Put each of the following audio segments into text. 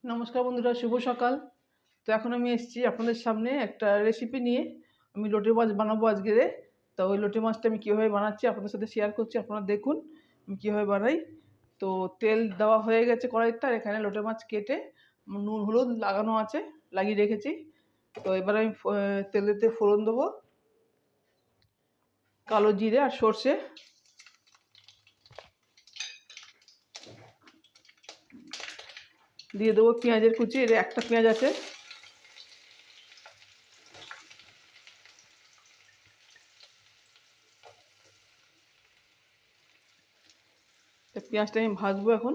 নমস্কার বন্ধুরা, শুভ সকাল। তো এখন আমি এসেছি আপনাদের সামনে একটা রেসিপি নিয়ে। আমি লোটে মাছ বানাবো আজকে। তো ওই লোটে মাছটা আমি কীভাবে বানাচ্ছি আপনাদের সাথে শেয়ার করছি, আপনারা দেখুন আমি কীভাবে বানাই। তো তেল দেওয়া হয়ে গেছে কড়াইতে, আর এখানে লোটে মাছ কেটে নুন হলুদ লাগানো আছে, লাগিয়ে রেখেছি। তো এবার আমি তেলেতে ফোড়ন দেবো, কালো জিরে আর সর্ষে, দিয়ে দেবো পেঁয়াজের কুচি। এর একটা পেঁয়াজ আছে। পেঁয়াজটা আমি ভাজবো এখন।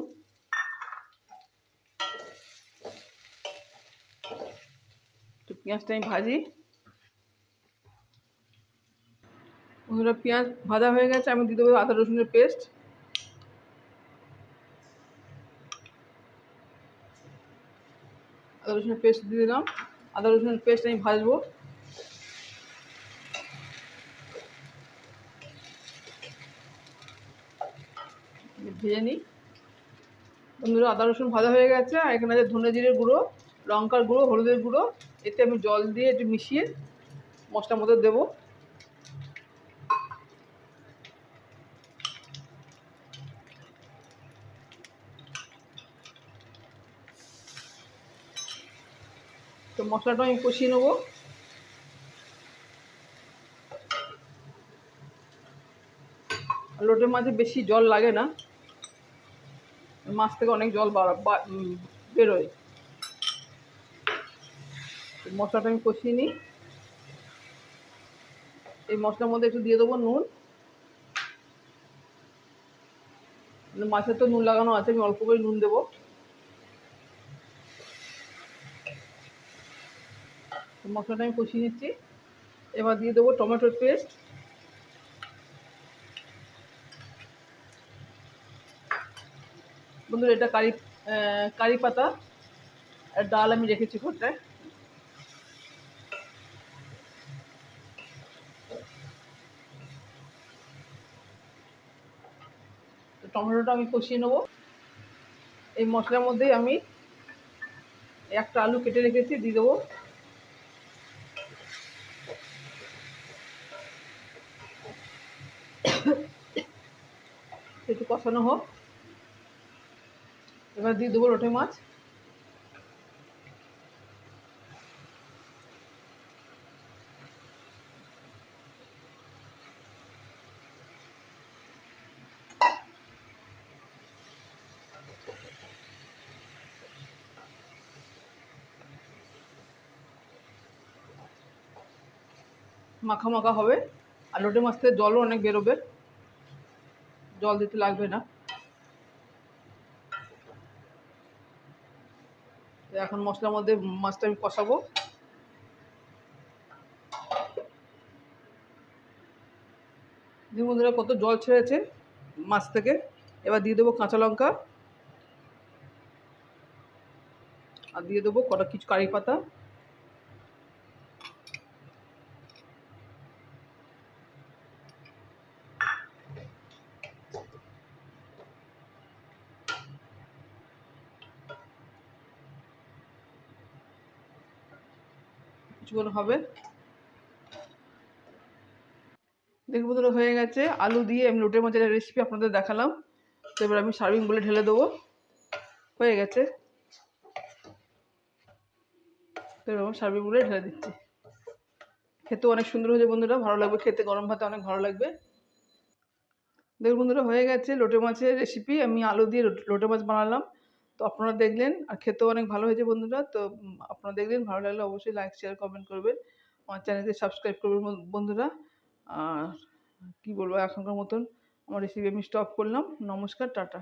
তো পেঁয়াজটা আমি ভাজি। বন্ধুরা, পেঁয়াজ ভাজা হয়ে গেছে, আমি দিয়ে দেবো আদা রসুনের পেস্ট। আদা রসুনের পেস্ট দিয়ে দিলাম। আদা রসুনের পেস্ট আমি ভাজবো। ভেজে নিই। বন্ধুরা, আদা রসুন ভাজা হয়ে গেছে, আর এখানে আছে ধনে জিরে গুঁড়ো, লঙ্কার গুঁড়ো, হলুদের গুঁড়ো। এতে আমি জল দিয়ে একটু মিশিয়ে মশলার মধ্যে দেবো। তো মশলাটা আমি কষিয়ে নেবো। লোটে মাছে বেশি জল লাগে না, মাছ থেকে অনেক জল বেরোয়। মশলাটা আমি কষিয়ে নিই। এই মশলার মধ্যে একটু দিয়ে দেবো নুন। মাছের তো নুন লাগানো আছে, আমি অল্প করে নুন দেবো। মশলাটা আমি কষিয়ে নিচ্ছি। এবার দিয়ে দেবো টমেটোর পেস্ট। বন্ধুরা, এটা কারি পাতা আর ডাল আমি রেখেছি ঘরটায়। টমেটোটা আমি কষিয়ে নেবো। এই মশলার মধ্যেই আমি একটা আলু কেটে রেখেছি, দিয়ে দেবো। একটু কষানো হোক। এবার দিয়ে দেবো লোটে মাছ। মাখা মাখা হবে, আর লোটে মাছ থেকে জলও অনেক বেরোবে, জল দিতে লাগবে না। এখন মশলার মধ্যে মাছটা আমি কষাবো। বন্ধুরা, কত জল ছেড়েছে মাছ থেকে। এবার দিয়ে দেবো কাঁচা লঙ্কা, আর দিয়ে দেবো কটা কিছু কারি পাতা। কিছুক্ষণ হবে। দেখুন বন্ধুরা, হয়ে গেছে। আলু দিয়ে আমি লোটে মাছের রেসিপি আপনাদের দেখালাম। তো এবার আমি সার্ভিং বলে ঢেলে দেবো। হয়ে গেছে। তো এবার আমি সার্ভিং বলে ঢেলে দিচ্ছি। খেতে অনেক সুন্দর হয়েছে বন্ধুরা, ভালো লাগবে খেতে, গরম ভাতে অনেক ভালো লাগবে। দেখুন বন্ধুরা, হয়ে গেছে লোটে মাছের রেসিপি। আমি আলু দিয়ে লোটে মাছ বানালাম। তো আপনারা দেখলেন, আর খেতেও অনেক ভালো হয়েছে বন্ধুরা। তো আপনারা দেখলেন, ভালো লাগলে অবশ্যই লাইক শেয়ার কমেন্ট করবেন, আমার চ্যানেলকে সাবস্ক্রাইব করবেন বন্ধুরা। আর কী বলবো, এখনকার মতন আমার রেসিপি আমি স্টপ করলাম। নমস্কার, টাটা।